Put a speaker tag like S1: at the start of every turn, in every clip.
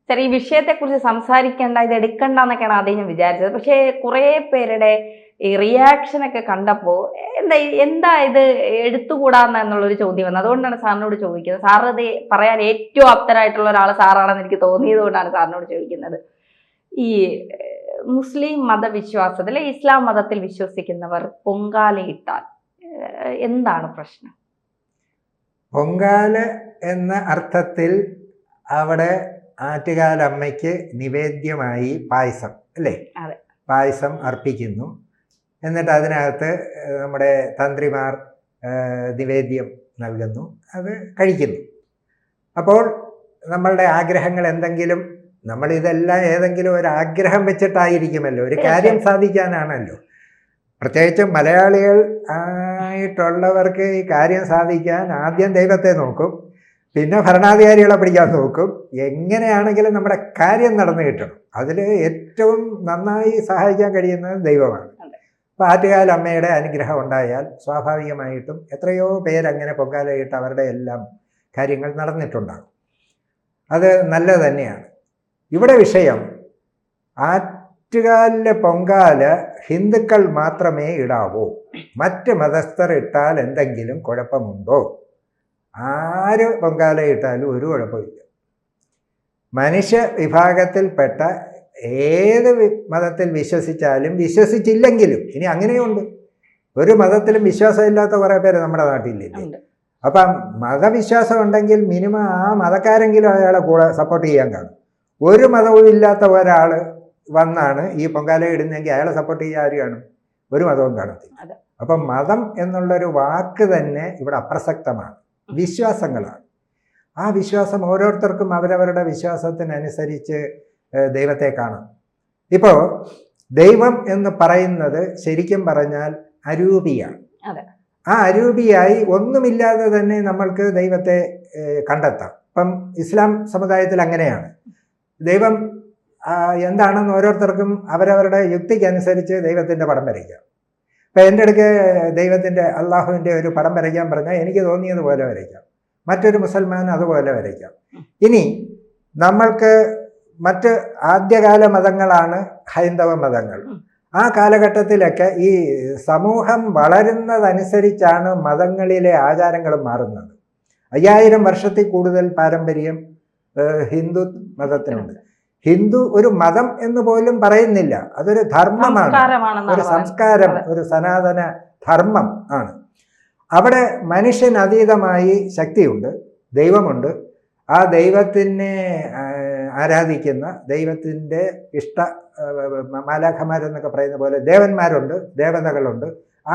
S1: Sir, ഈ വിഷയത്തെക്കുറിച്ച് സംസാരിക്കേണ്ട, ഇത് എടുക്കണ്ടെന്നൊക്കെയാണ് ആദ്യം ഞാൻ വിചാരിച്ചത്. പക്ഷേ കുറേ പേരുടെ ഈ റിയാക്ഷനൊക്കെ കണ്ടപ്പോൾ എന്താ ഇത് എടുത്തുകൂടാന്നുള്ളൊരു ചോദ്യം വന്നു. അതുകൊണ്ടാണ് സാറിനോട് ചോദിക്കുന്നത്. സാറ് ഇത് പറയാൻ ഏറ്റവും ആപ്തരായിട്ടുള്ള ഒരാൾ സാറാണെന്ന് എനിക്ക് തോന്നിയത് കൊണ്ടാണ് സാറിനോട് ചോദിക്കുന്നത്. ഈ മുസ്ലിം മതവിശ്വാസത്തിൽ, ഇസ്ലാം മതത്തിൽ വിശ്വസിക്കുന്നവർ പൊങ്കാലയിട്ടാൽ എന്താണ് പ്രശ്നം?
S2: പൊങ്കാല എന്ന അർത്ഥത്തിൽ അവിടെ ആറ്റുകാലമ്മയ്ക്ക് നിവേദ്യമായി പായസം, അല്ലേ? പായസം അർപ്പിക്കുന്നു. എന്നിട്ട് അതിനകത്ത് നമ്മുടെ തന്ത്രിമാർ നിവേദ്യം നൽകുന്നു, അത് കഴിക്കുന്നു. അപ്പോൾ നമ്മളുടെ ആഗ്രഹങ്ങൾ എന്തെങ്കിലും, നമ്മളിതെല്ലാം ഏതെങ്കിലും ഒരു ആഗ്രഹം വെച്ചിട്ടായിരിക്കുമല്ലോ, ഒരു കാര്യം സാധിക്കാനാണല്ലോ. പ്രത്യേകിച്ചും മലയാളികൾ ആയിട്ടുള്ളവർക്ക് ഈ കാര്യം സാധിക്കാൻ ആദ്യം ദൈവത്തെ നോക്കും, പിന്നെ ഭരണാധികാരികളെ പിടിക്കാൻ നോക്കും. എങ്ങനെയാണെങ്കിലും നമ്മുടെ കാര്യം നടന്നു കിട്ടണം. അതിൽ ഏറ്റവും നന്നായി സഹായിക്കാൻ കഴിയുന്നത് ദൈവമാണ്. അപ്പോൾ ആറ്റുകാൽ അമ്മയുടെ അനുഗ്രഹം ഉണ്ടായാൽ സ്വാഭാവികമായിട്ടും എത്രയോ പേരങ്ങനെ പൊങ്കാലയിട്ട് അവരുടെ എല്ലാം കാര്യങ്ങൾ നടന്നിട്ടുണ്ടാകും. അത് നല്ലത് തന്നെയാണ്. ഇവിടെ വിഷയം, ആറ്റുകാലിലെ പൊങ്കാല ഹിന്ദുക്കൾ മാത്രമേ ഇടാവൂ, മറ്റ് മതസ്ഥർ ഇട്ടാൽ എന്തെങ്കിലും കുഴപ്പമുണ്ടോ? ആര് പൊങ്കാല ഇട്ടാലും ഒരു കുഴപ്പമില്ല. മനുഷ്യ വിഭാഗത്തിൽപ്പെട്ട ഏത് മതത്തിൽ വിശ്വസിച്ചാലും വിശ്വസിച്ചില്ലെങ്കിലും, ഇനി അങ്ങനെയുണ്ട്, ഒരു മതത്തിലും വിശ്വാസമില്ലാത്ത കുറേ പേര് നമ്മുടെ നാട്ടിലില്ലേ. അപ്പം മതവിശ്വാസം ഉണ്ടെങ്കിൽ മിനിമം ആ മതക്കാരെങ്കിലും അയാളെ കൂടെ സപ്പോർട്ട് ചെയ്യാൻ കാണും. ഒരു മതവും ഇല്ലാത്ത ഒരാൾ വന്നാണ് ഈ പൊങ്കാല ഇടുന്നെങ്കിൽ അയാളെ സപ്പോർട്ട് ചെയ്യാൻ ആര് കാണും? ഒരു മതവും കാണത്തില്ല. അപ്പം മതം എന്നുള്ളൊരു വാക്ക് തന്നെ ഇവിടെ അപ്രസക്തമാണ്. വിശ്വാസങ്ങളാണ്. ആ വിശ്വാസം ഓരോരുത്തർക്കും അവരവരുടെ വിശ്വാസത്തിനനുസരിച്ച് ദൈവത്തെ കാണാം. ഇപ്പോൾ ദൈവം എന്ന് പറയുന്നത് ശരിക്കും പറഞ്ഞാൽ അരൂപിയാണ്. ആ അരൂപിയായി ഒന്നുമില്ലാതെ തന്നെ നമ്മൾക്ക് ദൈവത്തെ കണ്ടെത്താം. ഇപ്പം ഇസ്ലാം സമുദായത്തിൽ അങ്ങനെയാണ്. ദൈവം എന്താണെന്ന് ഓരോരുത്തർക്കും അവരവരുടെ യുക്തിക്കനുസരിച്ച് ദൈവത്തിൻ്റെ പടം വരയ്ക്കാം. ഇപ്പം എൻ്റെ അടുക്ക് ദൈവത്തിൻ്റെ, അള്ളാഹുവിൻ്റെ ഒരു പടം വരയ്ക്കാൻ പറഞ്ഞാൽ എനിക്ക് തോന്നിയതുപോലെ വരയ്ക്കാം, മറ്റൊരു മുസൽമാൻ അതുപോലെ വരയ്ക്കാം. ഇനി നമ്മൾക്ക് മറ്റ് ആദ്യകാല മതങ്ങളാണ് ഹൈന്ദവ മതങ്ങൾ. ആ കാലഘട്ടത്തിലൊക്കെ ഈ സമൂഹം വളരുന്നതനുസരിച്ചാണ് മതങ്ങളിലെ ആചാരങ്ങളും മാറുന്നത്. 5000 വർഷത്തിൽ കൂടുതൽ പാരമ്പര്യം ഹിന്ദു മതത്തിനുണ്ട്. ഹിന്ദു ഒരു മതം എന്ന് പോലും പറയുന്നില്ല, അതൊരു ധർമ്മമാണ്, ഒരു സംസ്കാരം, ഒരു സനാതന ധർമ്മം ആണ്. അവിടെ മനുഷ്യനതീതമായി ശക്തിയുണ്ട്, ദൈവമുണ്ട്. ആ ദൈവത്തിനെ ആരാധിക്കുന്ന, ദൈവത്തിൻ്റെ ഇഷ്ട മാലാഖമാരെന്നൊക്കെ പറയുന്ന പോലെ ദേവന്മാരുണ്ട്, ദേവതകളുണ്ട്.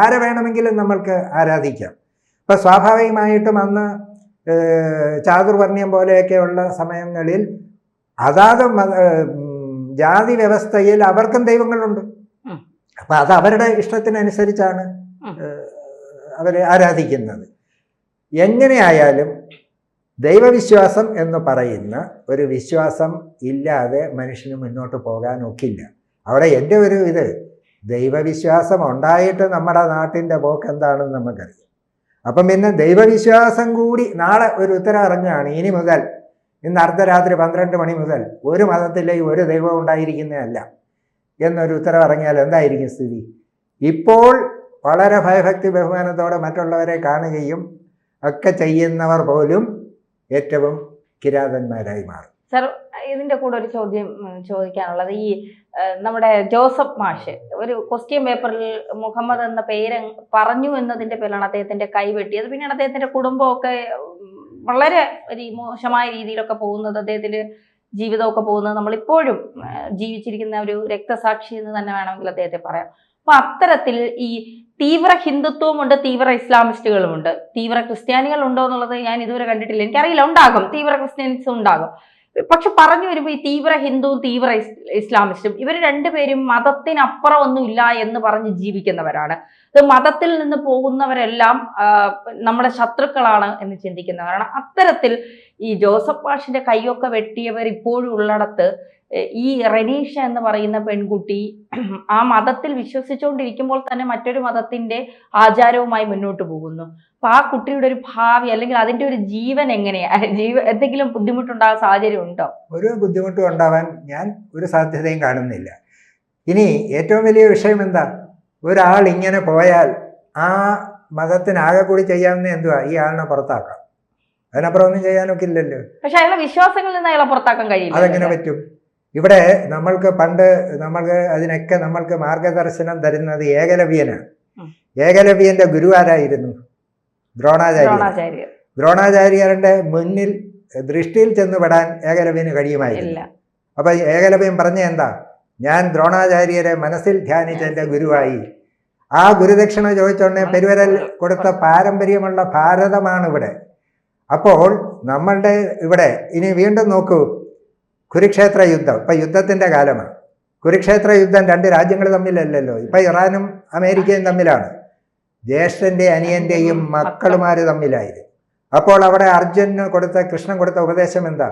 S2: ആരെ വേണമെങ്കിലും നമ്മൾക്ക് ആരാധിക്കാം. ഇപ്പം സ്വാഭാവികമായിട്ടും അന്ന് ചാതുർവർണ്ണ്യം പോലെയൊക്കെയുള്ള സമയങ്ങളിൽ അതാത് ജാതി വ്യവസ്ഥയിൽ അവർക്കും ദൈവങ്ങളുണ്ട്. അപ്പം അത് അവരുടെ ഇഷ്ടത്തിനനുസരിച്ചാണ് അവരെ ആരാധിക്കുന്നത്. എങ്ങനെയായാലും ദൈവവിശ്വാസം എന്ന് പറയുന്ന ഒരു വിശ്വാസം ഇല്ലാതെ മനുഷ്യന് മുന്നോട്ട് പോകാൻ ഒക്കില്ല. അവിടെ എൻ്റെ ഒരു ഇത്, ദൈവവിശ്വാസം ഉണ്ടായിട്ട് നമ്മുടെ നാട്ടിൻ്റെ പോക്ക് എന്താണെന്ന് നമുക്കറിയാം. അപ്പം പിന്നെ ദൈവവിശ്വാസം കൂടി നാളെ ഒരു ഉത്തരം ഇറങ്ങുകയാണ്. ഇനി മുതൽ, ഇന്ന് അർദ്ധരാത്രി 12 മണി മുതൽ ഒരു മതത്തിലേക്ക് ഒരു ദൈവം ഉണ്ടായിരിക്കുന്നതല്ല എന്നൊരു ഉത്തരം ഇറങ്ങിയാൽ എന്തായിരിക്കും സ്ഥിതി? ഇപ്പോൾ വളരെ ഭയഭക്തി ബഹുമാനത്തോടെ മറ്റുള്ളവരെ കാണുകയും ഒക്കെ ചെയ്യുന്നവർ പോലും ഏറ്റവും കിരാതന്മാരായി മാറും.
S1: സർ, ഇതിന്റെ കൂടെ ഒരു ചോദ്യം ചോദിക്കാനുള്ളത്, ഈ നമ്മുടെ ജോസഫ് മാഷ് ഒരു ക്വസ്റ്റ്യൻ പേപ്പറിൽ മുഹമ്മദ് എന്ന പേര് പറഞ്ഞു എന്നതിന്റെ പേരിലാണ് അദ്ദേഹത്തിന്റെ കൈവെട്ടിയത്. പിന്നീട് അദ്ദേഹത്തിന്റെ കുടുംബമൊക്കെ വളരെ ഒരു മോശമായ രീതിയിലൊക്കെ പോകുന്നത്, അദ്ദേഹത്തിന്റെ ജീവിതമൊക്കെ പോകുന്നത് നമ്മളിപ്പോഴും ജീവിച്ചിരിക്കുന്ന ഒരു രക്തസാക്ഷി എന്ന് തന്നെ വേണമെങ്കിൽ അദ്ദേഹത്തെ പറയാം. അപ്പൊ അത്തരത്തിൽ ഈ തീവ്ര ഹിന്ദുത്വമുണ്ട്, തീവ്ര ഇസ്ലാമിസ്റ്റുകളുമുണ്ട്. തീവ്ര ക്രിസ്ത്യാനികൾ ഉണ്ടോ എന്നുള്ളത് ഞാൻ ഇതുവരെ കണ്ടിട്ടില്ല, എനിക്കറിയില്ല. ഉണ്ടാകും, തീവ്ര ക്രിസ്ത്യൻസും ഉണ്ടാകും. പക്ഷെ പറഞ്ഞു വരുമ്പോൾ ഈ തീവ്ര ഹിന്ദുവും തീവ്ര ഇസ്ലാമിസ്റ്റും ഇവർ രണ്ടുപേരും മതത്തിനപ്പുറം ഒന്നും ഇല്ല എന്ന് പറഞ്ഞ് ജീവിക്കുന്നവരാണ്. ഇത് മതത്തിൽ നിന്ന് പോകുന്നവരെല്ലാം നമ്മുടെ ശത്രുക്കളാണ് എന്ന് ചിന്തിക്കുന്നത്. കാരണം അത്തരത്തിൽ ഈ ജോസഫ് മാഷിന്റെ കൈയൊക്കെ വെട്ടിയവർ ഇപ്പോഴും ഉള്ളിടത്ത് ഈ റെനീഷ എന്ന് പറയുന്ന പെൺകുട്ടി ആ മതത്തിൽ വിശ്വസിച്ചുകൊണ്ടിരിക്കുമ്പോൾ തന്നെ മറ്റൊരു മതത്തിന്റെ ആചാരവുമായി മുന്നോട്ട് പോകുന്നു. അപ്പൊ ആ കുട്ടിയുടെ ഒരു ഭാവി അല്ലെങ്കിൽ അതിന്റെ ഒരു ജീവൻ എങ്ങനെയാ, എന്തെങ്കിലും ബുദ്ധിമുട്ടുണ്ടാകാൻ സാഹചര്യം ഉണ്ടോ?
S2: ഒരു ബുദ്ധിമുട്ടും ഉണ്ടാവാൻ ഞാൻ ഒരു സാധ്യതയും കാണുന്നില്ല. ഇനി ഏറ്റവും വലിയ വിഷയം എന്താ, ഒരാൾ ഇങ്ങനെ പോയാൽ ആ മതത്തിനാകെ കൂടി ചെയ്യാവുന്ന എന്തുവാ, ഈ ആളിനെ പുറത്താക്കാം. അതിനപ്പുറം ഒന്നും ചെയ്യാനൊക്കെ ഇല്ലല്ലോ.
S1: പക്ഷെ അയാളെ വിശ്വാസങ്ങളിൽ നിന്ന് അയാളെ പുറത്താക്കാൻ കഴിയില്ല.
S2: അതെങ്ങനെ പറ്റും? ഇവിടെ നമ്മൾക്ക് പണ്ട് അതിനൊക്കെ നമ്മൾക്ക് മാർഗദർശനം തരുന്നത് ഏകലവ്യനാണ്. ഏകലവ്യന്റെ ഗുരു ആരായിരുന്നു? ദ്രോണാചാര്യ. ദ്രോണാചാര്യരുടെ മുന്നിൽ ദൃഷ്ടിയിൽ ചെന്നുപെടാൻ ഏകലവ്യന് കഴിയുമായില്ല. അപ്പൊ ഏകലവ്യൻ പറഞ്ഞ എന്താ, ഞാൻ ദ്രോണാചാര്യരെ മനസ്സിൽ ധ്യാനിച്ച എൻ്റെ ഗുരുവായി. ആ ഗുരുദക്ഷിണ ചോദിച്ചോണ്ടേ പെരുവരൽ കൊടുത്ത പാരമ്പര്യമുള്ള ഭാരതമാണ് ഇവിടെ. അപ്പോൾ നമ്മളുടെ ഇവിടെ ഇനി വീണ്ടും നോക്കൂ, കുരുക്ഷേത്ര യുദ്ധം. ഇപ്പം യുദ്ധത്തിൻ്റെ കാലമാണ്. കുരുക്ഷേത്ര യുദ്ധം രണ്ട് രാജ്യങ്ങൾ തമ്മിലല്ലല്ലോ, ഇപ്പം ഇറാനും അമേരിക്കയും തമ്മിലാണ്. ജ്യേഷ്ഠൻ്റെ അനിയൻ്റെയും മക്കളുമാർ തമ്മിലായിരുന്നു. അപ്പോൾ അവിടെ അർജുനന് കൃഷ്ണൻ കൊടുത്ത ഉപദേശം എന്താ?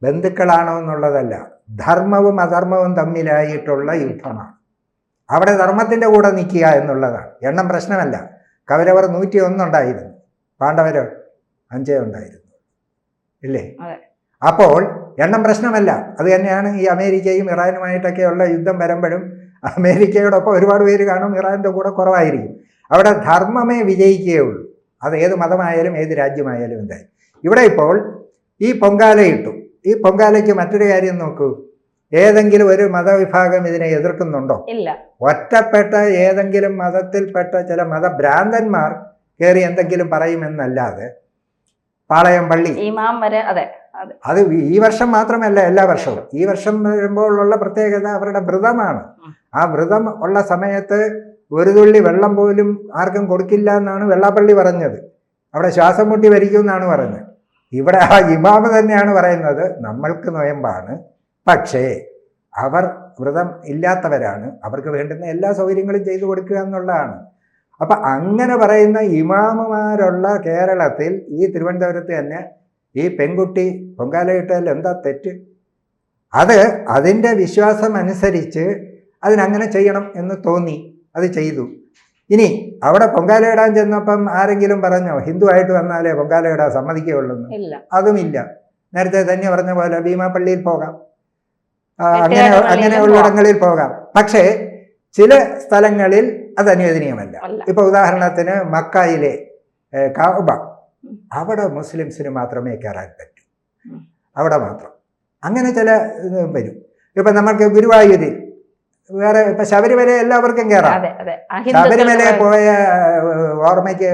S2: ബന്ധുക്കളാണോ എന്നുള്ളതല്ല, ധർമ്മവും അധർമ്മവും തമ്മിലായിട്ടുള്ള യുദ്ധമാണ്. അവിടെ ധർമ്മത്തിൻ്റെ കൂടെ നിൽക്കുക എന്നുള്ളതാണ്. എണ്ണം പ്രശ്നമല്ല. കൗരവർ 101 ഉണ്ടായിരുന്നു, പാണ്ഡവരോ 5 ഉണ്ടായിരുന്നു, ഇല്ലേ? അപ്പോൾ എണ്ണം പ്രശ്നമല്ല. അത് തന്നെയാണ് ഈ അമേരിക്കയും ഇറാനുമായിട്ടൊക്കെയുള്ള യുദ്ധം വരുമ്പോഴും അമേരിക്കയോടൊപ്പം ഒരുപാട് പേര് കാണും, ഇറാൻ്റെ കൂടെ കുറവായിരിക്കും. അവിടെ ധർമ്മമേ വിജയിക്കുകയുള്ളൂ. അത് ഏത് മതമായാലും ഏത് രാജ്യമായാലും എന്തായി. ഇവിടെ ഇപ്പോൾ ഈ പൊങ്കാലയിട്ടു. ഈ പൊങ്കാലയ്ക്ക് മറ്റൊരു കാര്യം നോക്കൂ, ഏതെങ്കിലും ഒരു മതവിഭാഗം ഇതിനെ എതിർക്കുന്നുണ്ടോ?
S1: ഇല്ല.
S2: ഒറ്റപ്പെട്ട ഏതെങ്കിലും മതത്തിൽപ്പെട്ട ചില മതഭ്രാന്തന്മാർ കയറി എന്തെങ്കിലും പറയുമെന്നല്ലാതെ പാളയം പള്ളി അത് ഈ വർഷം മാത്രമല്ല, എല്ലാ വർഷവും. ഈ വർഷം വരുമ്പോഴുള്ള പ്രത്യേകത അവരുടെ വ്രതമാണ്. ആ വ്രതം ഉള്ള സമയത്ത് ഒരു തുള്ളി വെള്ളം പോലും ആർക്കും കൊടുക്കില്ല എന്നാണ് വെള്ളാപ്പള്ളി പറഞ്ഞത്. അവിടെ ശ്വാസം മുട്ടി വരിക്കും എന്നാണ് പറഞ്ഞത്. ഇവിടെ ആ ഇമാമ് തന്നെയാണ് പറയുന്നത് നമ്മൾക്ക് നൊയമ്പാണ്, പക്ഷേ അവർ വ്രതം ഇല്ലാത്തവരാണ്, അവർക്ക് വേണ്ടുന്ന എല്ലാ സൗകര്യങ്ങളും ചെയ്തു കൊടുക്കുക എന്നുള്ളതാണ്. അപ്പം അങ്ങനെ പറയുന്ന ഇമാമുമാരുള്ള കേരളത്തിൽ ഈ തിരുവനന്തപുരത്ത് തന്നെ ഈ പെൺകുട്ടി പൊങ്കാലയിട്ടാൽ എന്താ തെറ്റ്? അതിൻ്റെ വിശ്വാസം അനുസരിച്ച് അതിനങ്ങനെ ചെയ്യണം എന്ന് തോന്നി, അത് ചെയ്തു. ഇനി അവിടെ പൊങ്കാലയിടാൻ ചെന്നപ്പം ആരെങ്കിലും പറഞ്ഞോ ഹിന്ദു ആയിട്ട് വന്നാലേ പൊങ്കാലയിടാൻ സമ്മതിക്കുകയുള്ളെന്ന്? അതുമില്ല. നേരത്തെ തന്നെ പറഞ്ഞ പോലെ ഭീമാപള്ളിയിൽ പോകാം, അങ്ങനെയുള്ളിടങ്ങളിൽ പോകാം. പക്ഷേ ചില സ്ഥലങ്ങളിൽ അത് അനുവദനീയമല്ല. ഇപ്പൊ ഉദാഹരണത്തിന് മക്കായിലെ കഅബ, അവിടെ മുസ്ലിംസിന് മാത്രമേ കയറാൻ പറ്റൂ, അവിടെ മാത്രം. അങ്ങനെ ചില വരും. ഇപ്പൊ നമ്മൾക്ക് ഗുരുവായൂരിൽ വേറെ, ഇപ്പൊ ശബരിമല എല്ലാവർക്കും കയറാം. ശബരിമല പോയ ഓർമ്മയ്ക്ക്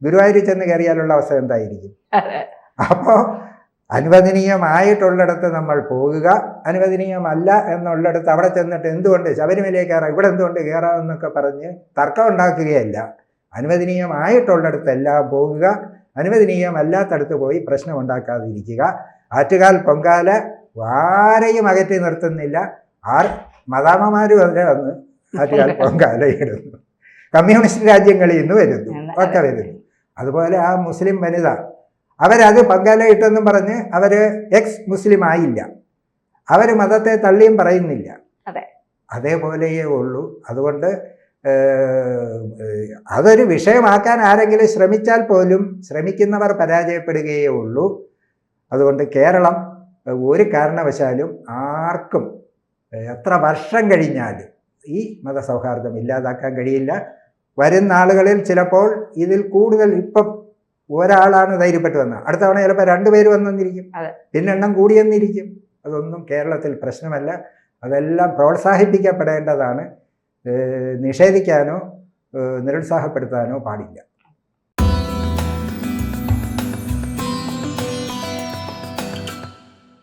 S2: ഗുരുവായൂരിൽ ചെന്ന് കയറിയാലുള്ള അവസ്ഥ എന്തായിരിക്കും? അപ്പോ അനുവദനീയമായിട്ടുള്ളിടത്ത് നമ്മൾ പോകുക, അനുവദനീയമല്ല എന്നുള്ളിടത്ത് അവിടെ ചെന്നിട്ട് എന്തുകൊണ്ട് ശബരിമലയിൽ കയറാം, ഇവിടെ എന്തുകൊണ്ട് കയറാം എന്നൊക്കെ പറഞ്ഞ് തർക്കം ഉണ്ടാക്കുകയല്ല. അനുവദനീയമായിട്ടുള്ളിടത്തെല്ലാം പോകുക, അനുവദനീയമല്ലാത്തടത്ത് പോയി പ്രശ്നം ഉണ്ടാക്കാതിരിക്കുക. ആറ്റുകാൽ പൊങ്കാല ആരെയും അകറ്റി നിർത്തുന്നില്ല. മദാമ്മമാർ വരെ വന്ന് ആറ്റുകാൽ പൊങ്കാല ഇടുന്നു. കമ്മ്യൂണിസ്റ്റ് രാജ്യങ്ങളിൽ നിന്ന് വരുന്നു, ഒക്കെ വരുന്നു. അതുപോലെ ആ മുസ്ലിം വനിത, അവരത് പൊങ്കാല ഇട്ടെന്നും പറഞ്ഞ് അവര് എക്സ് മുസ്ലിം ആയില്ല, അവർ മതത്തെ തള്ളിയും പറയുന്നില്ല. അതേപോലെയേ ഉള്ളൂ. അതുകൊണ്ട് അതൊരു വിഷയമാക്കാൻ ആരെങ്കിലും ശ്രമിച്ചാൽ പോലും ശ്രമിക്കുന്നവർ പരാജയപ്പെടുകയേ ഉള്ളൂ. അതുകൊണ്ട് കേരളം ഒരു കാരണവശാലും ആർക്കും എത്ര വർഷം കഴിഞ്ഞാലും ഈ മതസൗഹാർദ്ദം ഇല്ലാതാക്കാൻ കഴിയില്ല. വരുന്ന ആളുകളിൽ ചിലപ്പോൾ ഇതിൽ കൂടുതൽ, ഇപ്പം ഒരാളാണ് ധൈര്യപ്പെട്ട് വന്നത്, അടുത്ത തവണ ചിലപ്പോൾ 2 പേര് വന്നെന്നിരിക്കും, പിന്നെ എണ്ണം കൂടിയെന്നിരിക്കും. അതൊന്നും കേരളത്തിൽ പ്രശ്നമല്ല. അതെല്ലാം പ്രോത്സാഹിപ്പിക്കപ്പെടേണ്ടതാണ്. നിഷേധിക്കാനോ നിരുത്സാഹപ്പെടുത്താനോ പാടില്ല.